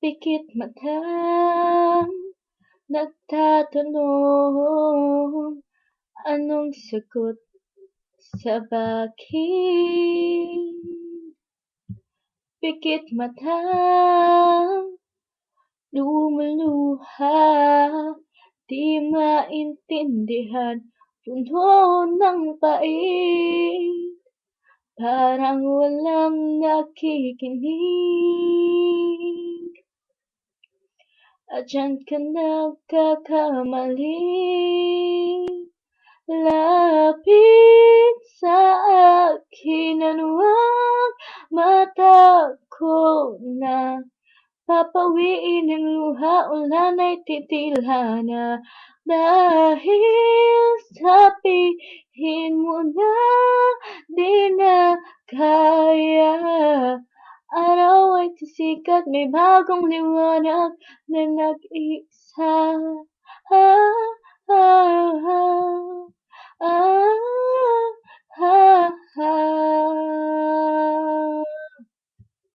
Pikit mata, nagtatanong, anong sagot sa bakit? Pikit mata, lumuluha, di maintindihan, puno ng pait, parang walang nakikinig. At diyan ka nagkakamali, lapit sa akin at huwag mata ko na papawiin ang luha, ulan ay titila na. Dahil sabihin mo na di na kaya, araw ay sisikat, may bagong liwanag na nag-iisa. Ah, ah, ah, ah.